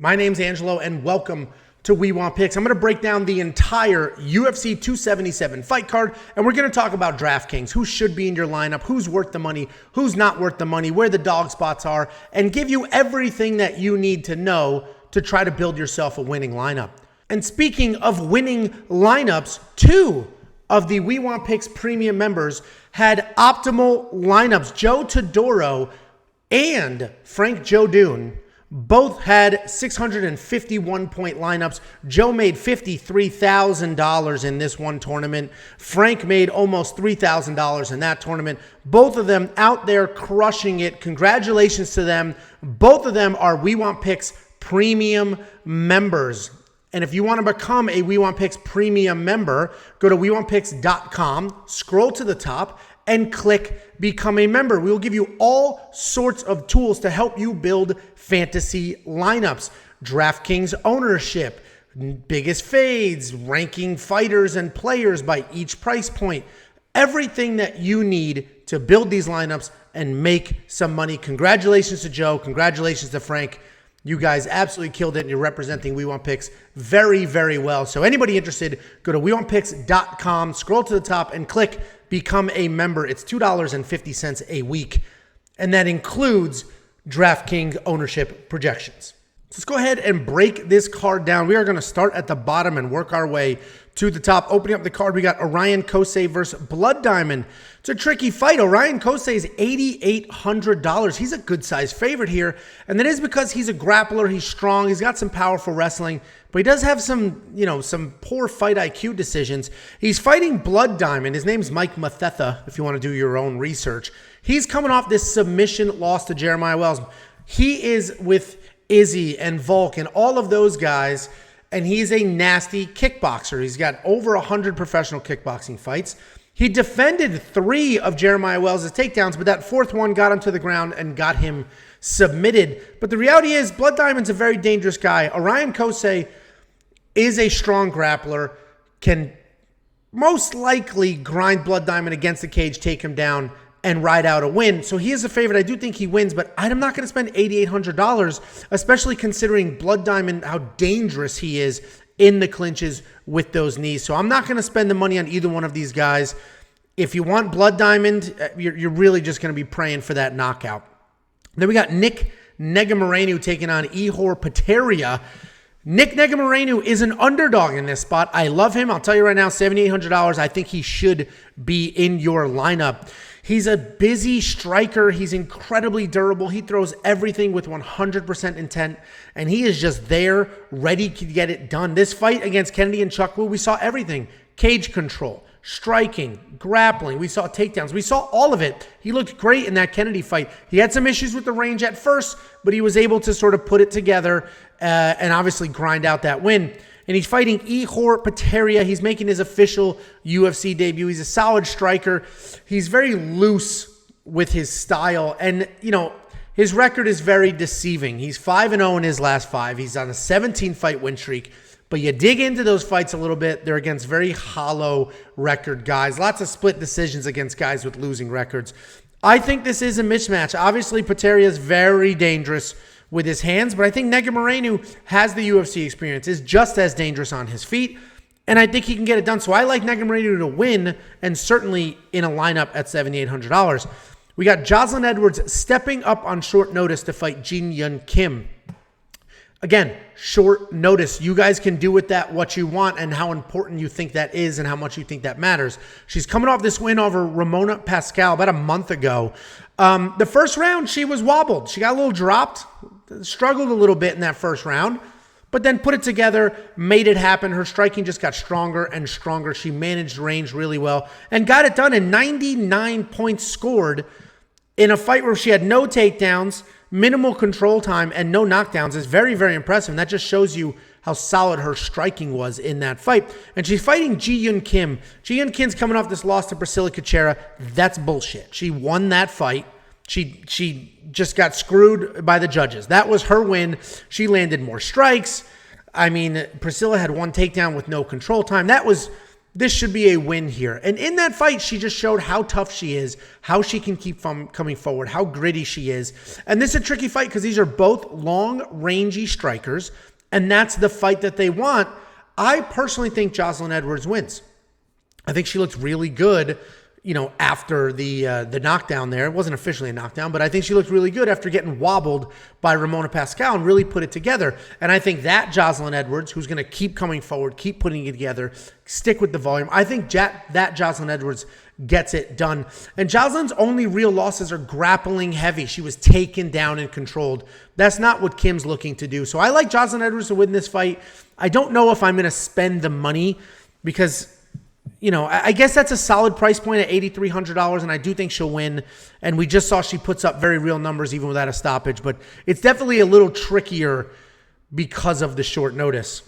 My name's Angelo, and welcome to We Want Picks. I'm going to break down the entire UFC 277 fight card, and we're going to talk about DraftKings, who should be in your lineup, who's worth the money, who's not worth the money, where the dog spots are, and give you everything that you need to know to try to build yourself a winning lineup. And speaking of winning lineups, two of the We Want Picks premium members had optimal lineups. Joe Todoro and Frank Joe Dune both had 651-point lineups. Joe made $53,000 in this one tournament. Frank made almost $3,000 in that tournament. Both of them out there crushing it. Congratulations to them. Both of them are We Want Picks premium members. And if you want to become a We Want Picks premium member, go to WeWantPicks.com, scroll to the top, and click Become a Member. We will give you all sorts of tools to help you build fantasy lineups. DraftKings ownership, biggest fades, ranking fighters and players by each price point. Everything that you need to build these lineups and make some money. Congratulations to Joe. Congratulations to Frank. You guys absolutely killed it, and you're representing We Want Picks very, very well. So anybody interested, go to WeWantPicks.com, scroll to the top, and click Become a Member. It's $2.50 a week, and that includes DraftKings ownership projections. So let's go ahead and break this card down. We are going to start at the bottom and work our way to the top. Opening up the card, we got Orion Kosei versus Blood Diamond. It's a tricky fight. Orion Kosei is $8,800. He's a good-sized favorite here, and that is because he's a grappler. He's strong. He's got some powerful wrestling, but he does have some poor fight IQ decisions. He's fighting Blood Diamond. His name's Mike Mathetha, if you want to do your own research. He's coming off this submission loss to Jeremiah Wells. He is with Izzy and Volk and all of those guys, and he's a nasty kickboxer. He's got over 100 professional kickboxing fights. He defended 3 of Jeremiah Wells' takedowns, but that 4th one got him to the ground and got him submitted. But the reality is, Blood Diamond's a very dangerous guy. Orion Kosei is a strong grappler, can most likely grind Blood Diamond against the cage, take him down, and ride out a win. So he is a favorite. I do think he wins, but I'm not going to spend $8,800, especially considering Blood Diamond, how dangerous he is in the clinches with those knees. So I'm not going to spend the money on either one of these guys. If you want Blood Diamond, you're really just going to be praying for that knockout. Then we got Nick Negumereanu taking on Ihor Pateria. Nick Negumereanu is an underdog in this spot. I love him. I'll tell you right now, $7,800. I think he should be in your lineup. He's a busy striker. He's incredibly durable. He throws everything with 100% intent, and he is just there, ready to get it done. This fight against Kennedy and Chuck Wu, we saw everything. Cage control, striking, grappling. We saw takedowns. We saw all of it. He looked great in that Kennedy fight. He had some issues with the range at first, but he was able to sort of put it together and obviously grind out that win. And he's fighting Ihor Pateria. He's making his official UFC debut. He's a solid striker. He's very loose with his style. And, his record is very deceiving. He's 5-0 in his last 5. He's on a 17-fight win streak. But you dig into those fights a little bit, they're against very hollow record guys. Lots of split decisions against guys with losing records. I think this is a mismatch. Obviously, Pateria is very dangerous with his hands, but I think Negumereanu has the UFC experience, is just as dangerous on his feet, and I think he can get it done. So I like Negumereanu to win, and certainly in a lineup at $7,800. We got Joslyn Edwards stepping up on short notice to fight Jin Yun Kim. Again, short notice. You guys can do with that what you want and how important you think that is and how much you think that matters. She's coming off this win over Ramona Pascal about a month ago. The first round, she was wobbled. She got a little dropped, struggled a little bit in that first round, but then put it together, made it happen. Her striking just got stronger and stronger. She managed range really well and got it done, and 99 points scored in a fight where she had no takedowns, minimal control time, and no knockdowns is very, very impressive. And that just shows you how solid her striking was in that fight. And she's fighting Ji Yun Kim. Ji Yun Kim's coming off this loss to Priscilla Cachoeira. That's bullshit. She won that fight. She just got screwed by the judges. That was her win. She landed more strikes. I mean, Priscilla had 1 takedown with no control time. That was this should be a win here. And in that fight, she just showed how tough she is, how she can keep coming forward, how gritty she is. And this is a tricky fight because these are both long, rangy strikers, and that's the fight that they want. I personally think Joslyn Edwards wins. I think she looks really good, after the knockdown there. It wasn't officially a knockdown, but I think she looked really good after getting wobbled by Ramona Pascal and really put it together. And I think that Joslyn Edwards, who's going to keep coming forward, keep putting it together, stick with the volume, I think that Joslyn Edwards gets it done. And Joslyn's only real losses are grappling heavy. She was taken down and controlled. That's not what Kim's looking to do. So I like Joslyn Edwards to win this fight. I don't know if I'm going to spend the money because I guess that's a solid price point at $8,300, and I do think she'll win. And we just saw she puts up very real numbers even without a stoppage, but it's definitely a little trickier because of the short notice.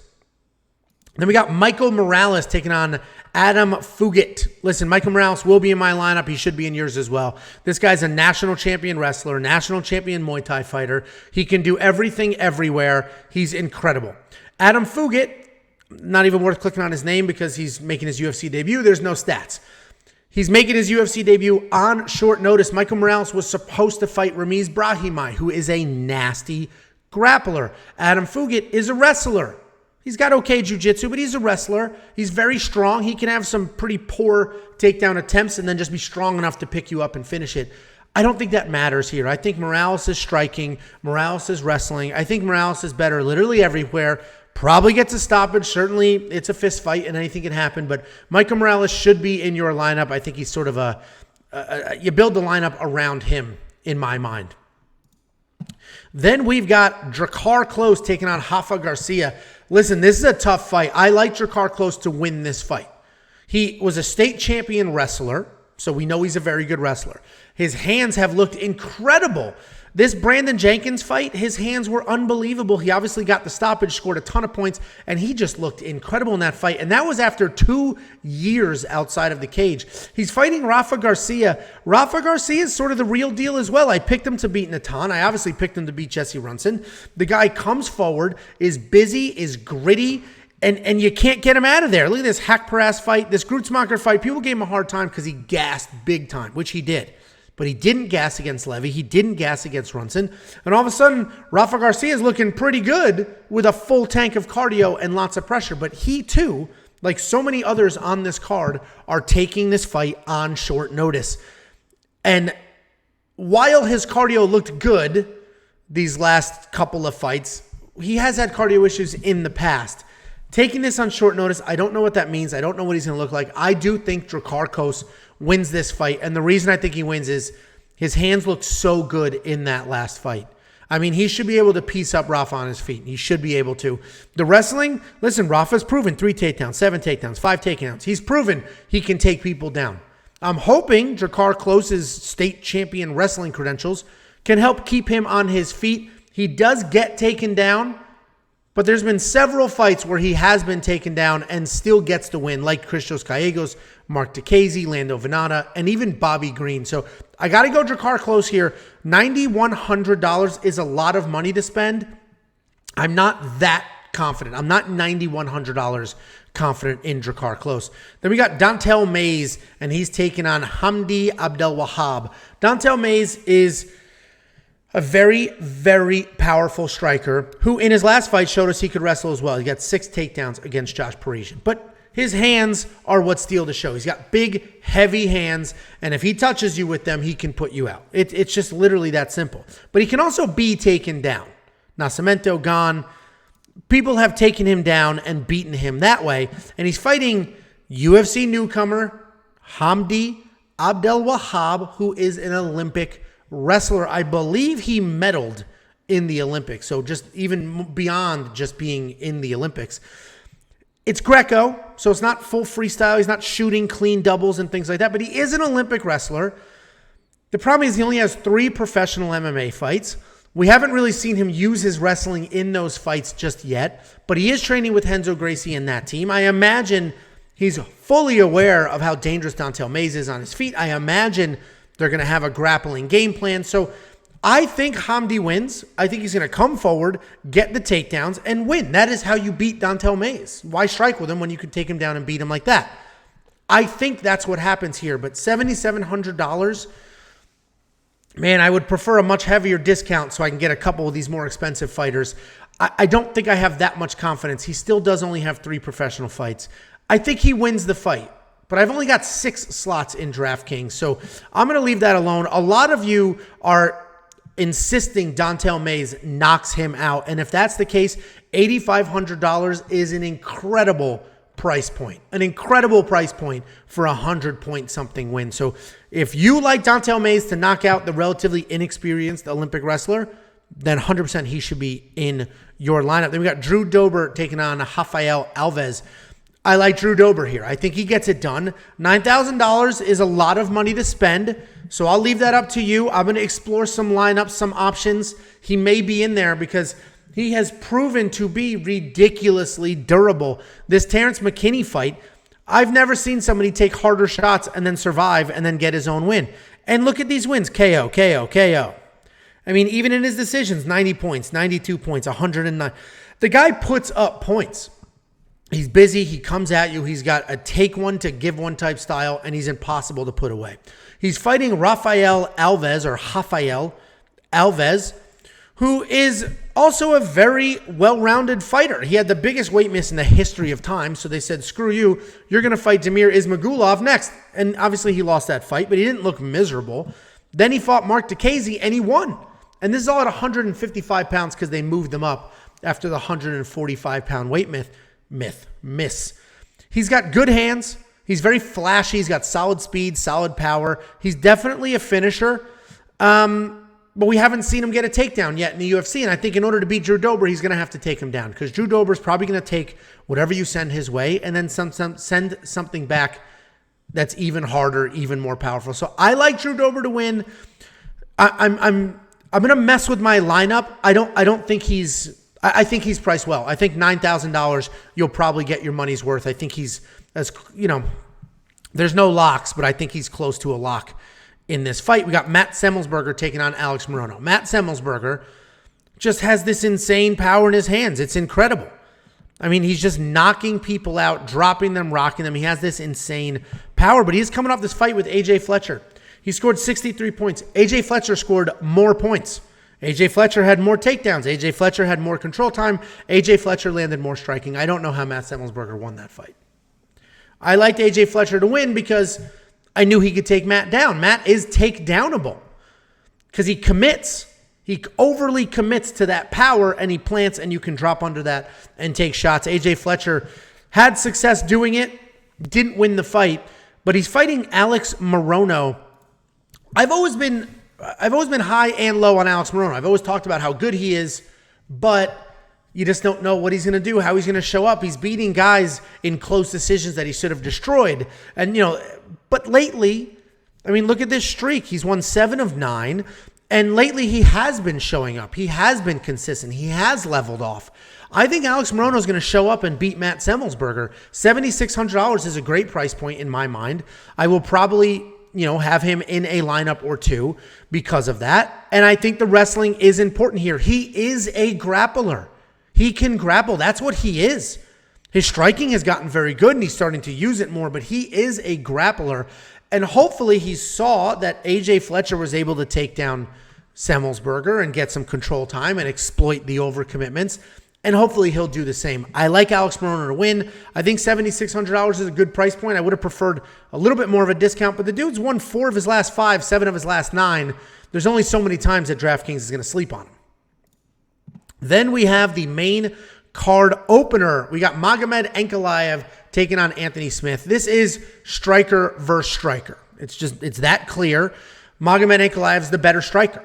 Then we got Michael Morales taking on Adam Fugitt. Listen, Michael Morales will be in my lineup. He should be in yours as well. This guy's a national champion wrestler, national champion Muay Thai fighter. He can do everything everywhere. He's incredible. Adam Fugitt, not even worth clicking on his name because he's making his UFC debut. There's no stats. He's making his UFC debut on short notice. Michael Morales was supposed to fight Ramiz Brahimaj, who is a nasty grappler. Adam Fugitt is a wrestler. He's got okay jiu-jitsu, but he's a wrestler. He's very strong. He can have some pretty poor takedown attempts and then just be strong enough to pick you up and finish it. I don't think that matters here. I think Morales is striking. Morales is wrestling. I think Morales is better literally everywhere. Probably gets a stoppage. Certainly, it's a fist fight and anything can happen. But Michael Morales should be in your lineup. I think he's sort of you build the lineup around him in my mind. Then we've got Drakkar Klose taking on Rafa Garcia. Listen, this is a tough fight. I like Drakkar Klose to win this fight. He was a state champion wrestler, so we know he's a very good wrestler. His hands have looked incredible. This Brandon Jenkins fight, his hands were unbelievable. He obviously got the stoppage, scored a ton of points, and he just looked incredible in that fight. And that was after 2 years outside of the cage. He's fighting Rafa Garcia. Rafa Garcia is sort of the real deal as well. I picked him to beat Natan. I obviously picked him to beat Jesse Runson. The guy comes forward, is busy, is gritty, and you can't get him out of there. Look at this Hack-Paras fight, this Grutzmacher fight. People gave him a hard time because he gassed big time, which he did. But he didn't gas against Levy. He didn't gas against Runson. And all of a sudden, Rafa Garcia is looking pretty good with a full tank of cardio and lots of pressure. But he, too, like so many others on this card, are taking this fight on short notice. And while his cardio looked good these last couple of fights, he has had cardio issues in the past. Taking this on short notice, I don't know what that means. I don't know what he's going to look like. I do think Drakkar Klose wins this fight. And the reason I think he wins is his hands looked so good in that last fight. I mean, he should be able to piece up Rafa on his feet. He should be able to. The wrestling, listen, Rafa's proven 3 takedowns, 7 takedowns, 5 takedowns. He's proven he can take people down. I'm hoping Drakkar Klose's state champion wrestling credentials can help keep him on his feet. He does get taken down, but there's been several fights where he has been taken down and still gets the win, like Christos Gallegos, Mark DeCasey, Lando Venata, and even Bobby Green. So I got to go Drakkar Klose here. $9,100 is a lot of money to spend. I'm not that confident. I'm not $9,100 confident in Drakkar Klose. Then we got Dantel Mays, and he's taking on Hamdi Abdel Wahab. Dantel Mays is a very, very powerful striker who in his last fight showed us he could wrestle as well. He got 6 takedowns against Josh Parisian. But his hands are what steal the show. He's got big, heavy hands, and if he touches you with them, he can put you out. It's just literally that simple. But he can also be taken down. Nascimento gone. People have taken him down and beaten him that way, and he's fighting UFC newcomer Hamdi Abdel Wahab, who is an Olympic wrestler. I believe he medaled in the Olympics, so just even beyond just being in the Olympics. It's Greco, so it's not full freestyle. He's not shooting clean doubles and things like that, but he is an Olympic wrestler. The problem is he only has 3 professional MMA fights. We haven't really seen him use his wrestling in those fights just yet, but he is training with Renzo Gracie and that team. I imagine he's fully aware of how dangerous Dantel Mays is on his feet. I imagine they're going to have a grappling game plan. So I think Hamdi wins. I think he's going to come forward, get the takedowns, and win. That is how you beat Dantel Mays. Why strike with him when you can take him down and beat him like that? I think that's what happens here. But $7,700, man, I would prefer a much heavier discount so I can get a couple of these more expensive fighters. I don't think I have that much confidence. He still does only have 3 professional fights. I think he wins the fight, but I've only got 6 slots in DraftKings, so I'm going to leave that alone. A lot of you are insisting Dantel Mays knocks him out, and if that's the case, $8,500 is an incredible price point. An incredible price point for a 100-point-something win. So if you like Dantel Mays to knock out the relatively inexperienced Olympic wrestler, then 100% he should be in your lineup. Then we got Drew Dober taking on Rafael Alves. I like Drew Dober here. I think he gets it done. $9,000 is a lot of money to spend, so I'll leave that up to you. I'm going to explore some lineups, some options. He may be in there because he has proven to be ridiculously durable. This Terrence McKinney fight, I've never seen somebody take harder shots and then survive and then get his own win. And look at these wins. KO, KO, KO. I mean, even in his decisions, 90 points, 92 points, 109. The guy puts up points. He's busy. He comes at you. He's got a take one to give one type style, and he's impossible to put away. He's fighting Rafael Alves, or Rafael Alves, who is also a very well-rounded fighter. He had the biggest weight miss in the history of time, so they said, screw you. You're going to fight Damir Ismagulov next. And obviously he lost that fight, but he didn't look miserable. Then he fought Mark DeCasey, and he won. And this is all at 155 pounds because they moved him up after the 145-pound weight miss. He's got good hands. He's very flashy. He's got solid speed, solid power. He's definitely a finisher. But we haven't seen him get a takedown yet in the UFC. And I think in order to beat Drew Dober, he's going to have to take him down because Drew Dober is probably going to take whatever you send his way and then send something back that's even harder, even more powerful. So I like Drew Dober to win. I'm going to mess with my lineup. I think he's priced well. I think $9,000, you'll probably get your money's worth. I think he's, there's no locks, but I think he's close to a lock in this fight. We got Matt Semelsberger taking on Alex Morono. Matt Semelsberger just has this insane power in his hands. It's incredible. I mean, he's just knocking people out, dropping them, rocking them. He has this insane power, but he's coming off this fight with AJ Fletcher. He scored 63 points. AJ Fletcher scored more points. AJ Fletcher had more takedowns. AJ Fletcher had more control time. AJ Fletcher landed more striking. I don't know how Matt Semelsberger won that fight. I liked AJ Fletcher to win because I knew he could take Matt down. Matt is takedownable because he commits. He overly commits to that power and he plants and you can drop under that and take shots. AJ Fletcher had success doing it, didn't win the fight, but he's fighting Alex Morono. I've always been high and low on Alex Morono. I've always talked about how good he is, but you just don't know what he's going to do, how he's going to show up. He's beating guys in close decisions that he should have destroyed. And, but lately, I mean, look at this streak. He's won 7 of 9. And lately, he has been showing up. He has been consistent. He has leveled off. I think Alex Morono is going to show up and beat Matt Semelsberger. $7,600 is a great price point in my mind. I will probably have him in a lineup or two because of that. And I think the wrestling is important here. He is a grappler. He can grapple. That's what he is. His striking has gotten very good and he's starting to use it more, but he is a grappler. And hopefully he saw that AJ Fletcher was able to take down Semelsberger and get some control time and exploit the overcommitments. And hopefully he'll do the same. I like Alex Morono to win. I think $7,600 is a good price point. I would have preferred a little bit more of a discount, but the dude's won 4 of his last 5, 7 of his last 9. There's only so many times that DraftKings is going to sleep on him. Then we have the main card opener. We got Magomed Ankalaev taking on Anthony Smith. This is striker versus striker. It's that clear. Magomed Ankalaev is the better striker,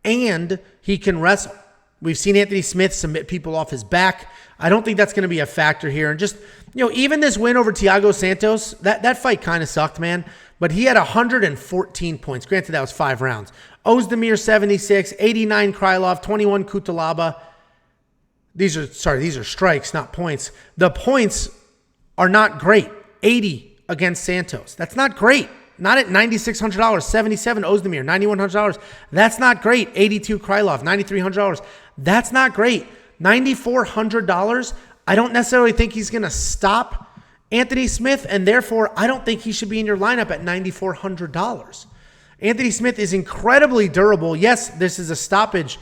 and he can wrestle. We've seen Anthony Smith submit people off his back. I don't think that's going to be a factor here. And just, even this win over Thiago Santos, that fight kind of sucked, man. But he had 114 points. Granted, that was 5 rounds. Ozdemir, 76, 89 Krylov, 21 Kutalaba. These are strikes, not points. The points are not great. 80 against Santos. That's not great. Not at $9,600. 77 Ozdemir, $9,100. That's not great. 82 Krylov, $9,300. That's not great. $9,400. I don't necessarily think he's going to stop Anthony Smith, and therefore I don't think he should be in your lineup at $9,400. Anthony Smith is incredibly durable. Yes, this is a stoppage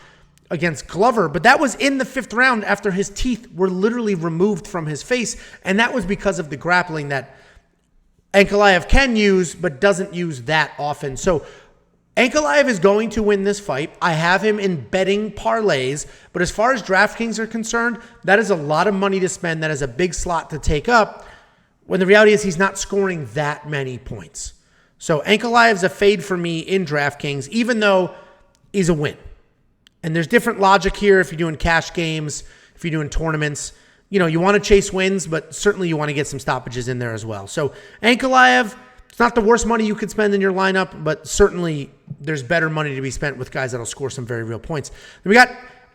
against Glover, but that was in the 5th round after his teeth were literally removed from his face, and that was because of the grappling that Ankalaev can use, but doesn't use that often. So Ankalaev is going to win this fight. I have him in betting parlays, but as far as DraftKings are concerned, that is a lot of money to spend. That is a big slot to take up, when the reality is he's not scoring that many points. So Ankalaev's a fade for me in DraftKings, even though he's a win. And there's different logic here if you're doing cash games, if you're doing tournaments. You know, you want to chase wins, but certainly you want to get some stoppages in there as well. So Ankalaev, it's not the worst money you could spend in your lineup, but certainly there's better money to be spent with guys that'll score some very real points. Then we got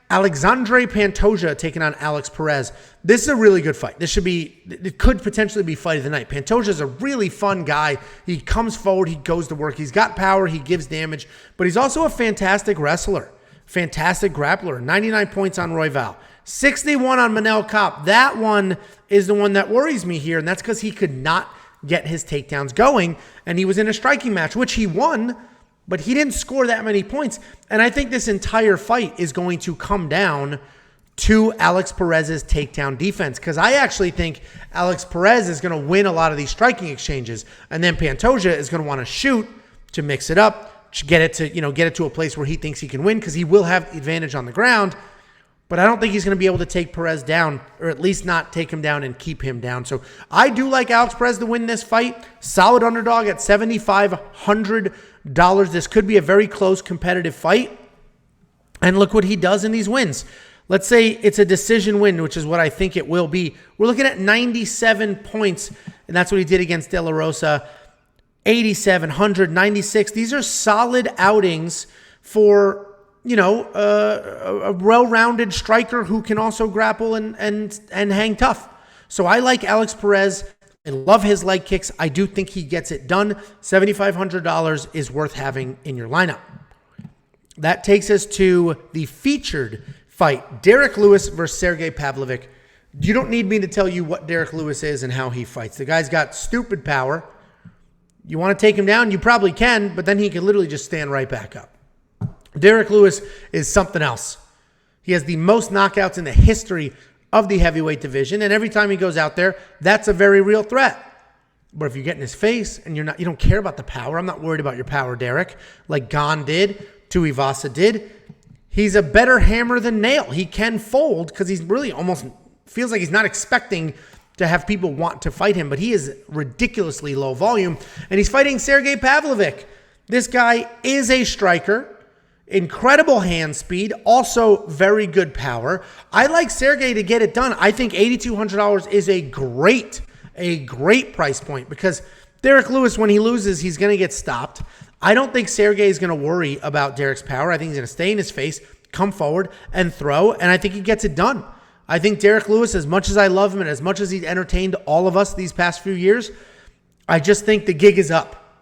Alexandre Pantoja taking on Alex Perez. This is a really good fight. It could potentially be fight of the night. Pantoja is a really fun guy. He comes forward, he goes to work. He's got power, he gives damage, but he's also a fantastic wrestler, fantastic grappler. 99 points on Royval, 61 on Manel Kopp. That one is the one that worries me here, and that's because he could not get his takedowns going, and he was in a striking match, which he won, but he didn't score that many points. And I think this entire fight is going to come down to Alex Perez's takedown defense, because I actually think Alex Perez is going to win a lot of these striking exchanges, and then Pantoja is going to want to shoot to mix it up, to get it to a place where he thinks he can win, because he will have advantage on the ground. But I don't think he's going to be able to take Perez down, or at least not take him down and keep him down. So I do like Alex Perez to win this fight. Solid underdog at $7,500. This could be a very close competitive fight. And look what he does in these wins. Let's say it's a decision win, which is what I think it will be. We're looking at 97 points, and that's what he did against De La Rosa. 87, 100, 96. These are solid outings for a well-rounded striker who can also grapple and hang tough. So I like Alex Perez. I love his leg kicks. I do think he gets it done. $7,500 is worth having in your lineup. That takes us to the featured fight, Derrick Lewis versus Sergey Pavlov. You don't need me to tell you what Derrick Lewis is and how he fights. The guy's got stupid power. You want to take him down? You probably can, but then he can literally just stand right back up. Derrick Lewis is something else. He has the most knockouts in the history of the heavyweight division, and every time he goes out there, that's a very real threat. But if you get in his face and you don't care about the power, I'm not worried about your power, Derrick, like Gon did, Tuivasa did. He's a better hammer than nail. He can fold because he's really almost feels like he's not expecting to have people want to fight him, but he is ridiculously low volume, and he's fighting Sergey Pavlov. This guy is a striker. Incredible hand speed, also very good power. I like Sergey to get it done. I think $8,200 is a great price point, because Derrick Lewis, when he loses, he's going to get stopped. I don't think Sergey is going to worry about Derrick's power. I think he's going to stay in his face, come forward, and throw, and I think he gets it done. I think Derrick Lewis, as much as I love him and as much as he's entertained all of us these past few years, I just think the gig is up.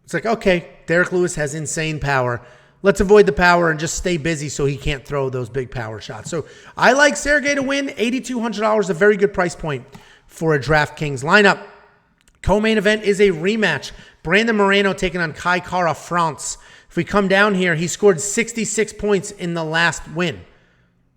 It's like, okay, Derrick Lewis has insane power. Let's avoid the power and just stay busy so he can't throw those big power shots. So I like Sergey to win. $8,200, a very good price point for a DraftKings lineup. Co-main event is a rematch. Brandon Morono taking on Kai Kara France. If we come down here, he scored 66 points in the last win,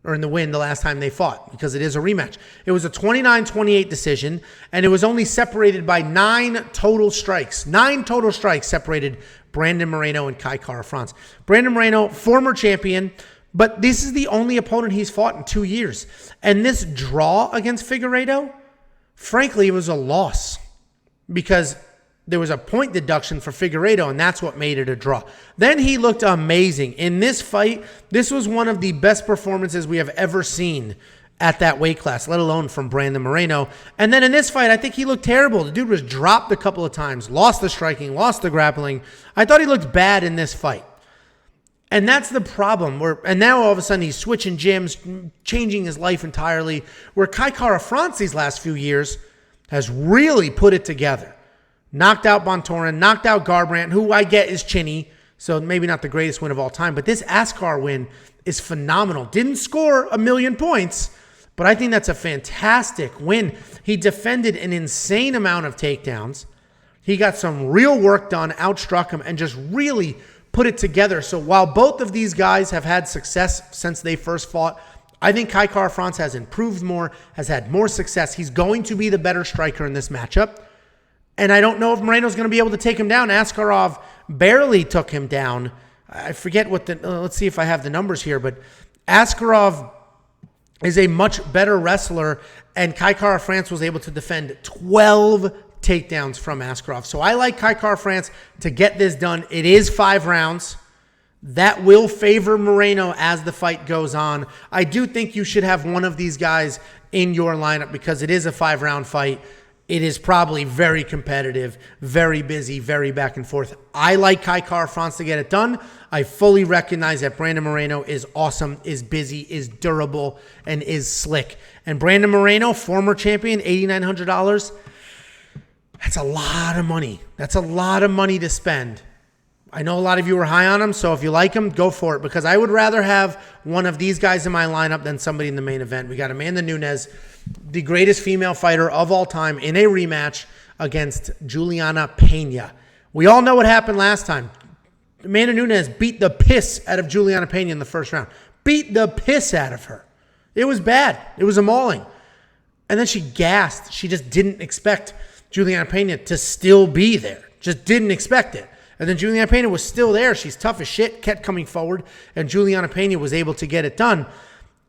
or in the win the last time they fought, because it is a rematch. It was a 29-28 decision, and it was only separated by 9 total strikes. 9 total strikes separated Brandon Morono and Kai Kara France. Brandon Morono, former champion, but this is the only opponent he's fought in 2 years. And this draw against Figueiredo, frankly, it was a loss, because there was a point deduction for Figueiredo, and that's what made it a draw. Then he looked amazing. In this fight, this was one of the best performances we have ever seen at that weight class, let alone from Brandon Morono. And then in this fight, I think he looked terrible. The dude was dropped a couple of times, lost the striking, lost the grappling. I thought he looked bad in this fight. And that's the problem. And now all of a sudden he's switching gyms, changing his life entirely, where Kai Kara France these last few years has really put it together. Knocked out Bontorin, knocked out Garbrandt, who I get is chinny, so maybe not the greatest win of all time. But this Askar win is phenomenal. Didn't score 1,000,000 points, but but I think that's a fantastic win. He defended an insane amount of takedowns. He got some real work done, outstruck him, and just really put it together. So while both of these guys have had success since they first fought, I think Kai Kara-France has improved more, has had more success. He's going to be the better striker in this matchup. And I don't know if Moreno's going to be able to take him down. Askarov barely took him down. I forget what let's see if I have the numbers here, but Askarov is a much better wrestler, and Kai Kara-France was able to defend 12 takedowns from Askarov. So I like Kai Kara-France to get this done. It is 5 rounds. That will favor Morono as the fight goes on. I do think you should have one of these guys in your lineup because it is a 5-round fight. It is probably very competitive, very busy, very back and forth. I like Kai Kara-France to get it done. I fully recognize that Brandon Morono is awesome, is busy, is durable, and is slick. And Brandon Morono, former champion, $8,900. That's a lot of money. That's a lot of money to spend. I know a lot of you are high on him, so if you like him, go for it, because I would rather have one of these guys in my lineup than somebody in the main event. We got Amanda Nunes, the greatest female fighter of all time, in a rematch against Juliana Pena. We all know what happened last time. Amanda Nunes beat the piss out of Juliana Pena in the first round. Beat the piss out of her. It was bad. It was a mauling. And then she gassed. She just didn't expect Juliana Pena to still be there. Just didn't expect it. And then Juliana Pena was still there. She's tough as shit, kept coming forward, and Juliana Pena was able to get it done.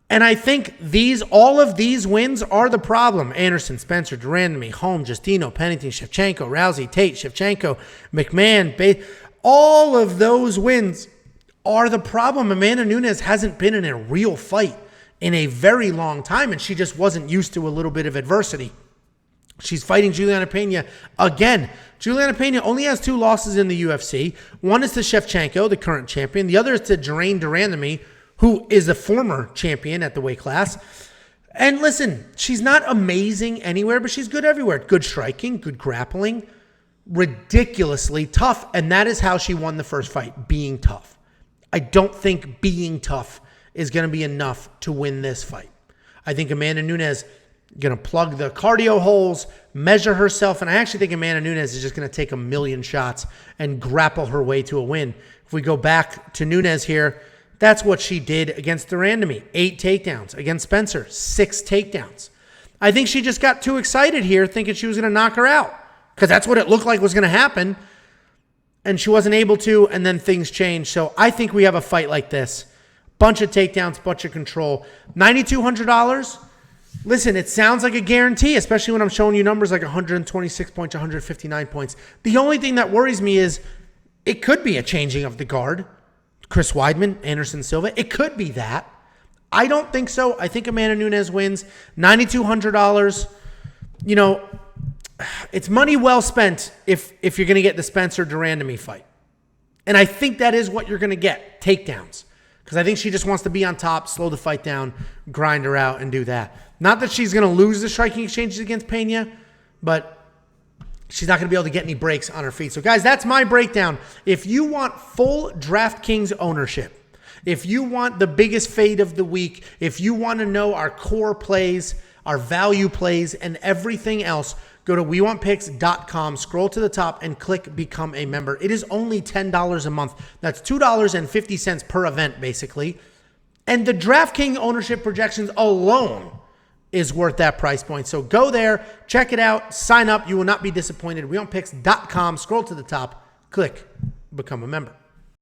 And I think all of these wins are the problem. Anderson, Spencer, Durandamy, Holm, Justino, Pennington, Shevchenko, Rousey, Tate, Shevchenko, McMahon, all of those wins are the problem. Amanda Nunes hasn't been in a real fight in a very long time, and she just wasn't used to a little bit of adversity. She's fighting Juliana Pena again. Juliana Pena only has 2 losses in the UFC. One is to Shevchenko, the current champion. The other is to Jane Durandamy, who is a former champion at the weight class. And listen, she's not amazing anywhere, but she's good everywhere. Good striking, good grappling, ridiculously tough. And that is how she won the first fight, being tough. I don't think being tough is going to be enough to win this fight. I think Amanda Nunes going to plug the cardio holes, measure herself, and I actually think Amanda Nunes is just going to take a million shots and grapple her way to a win. If we go back to Nunes here, that's what she did against Durandamy. 8 takedowns. Against Spencer, 6 takedowns. I think she just got too excited here thinking she was going to knock her out because that's what it looked like was going to happen, and she wasn't able to, and then things changed. So I think we have a fight like this. Bunch of takedowns, bunch of control. $9,200. Listen, it sounds like a guarantee, especially when I'm showing you numbers like 126 points, 159 points. The only thing that worries me is it could be a changing of the guard. Chris Weidman, Anderson Silva. It could be that. I don't think so. I think Amanda Nunes wins. $9,200. You know, it's money well spent if you're going to get the Spencer Durandamy fight. And I think that is what you're going to get, takedowns. Because I think she just wants to be on top, slow the fight down, grind her out, and do that. Not that she's going to lose the striking exchanges against Pena, but she's not going to be able to get any breaks on her feet. So, guys, that's my breakdown. If you want full DraftKings ownership, if you want the biggest fade of the week, if you want to know our core plays, our value plays, and everything else, go to WeWantPicks.com, scroll to the top, and click Become a Member. It is only $10 a month. That's $2.50 per event, basically. And the DraftKings ownership projections alone is worth that price point. So go there, check it out, sign up. You will not be disappointed. WeWantPicks.com, scroll to the top, click Become a Member.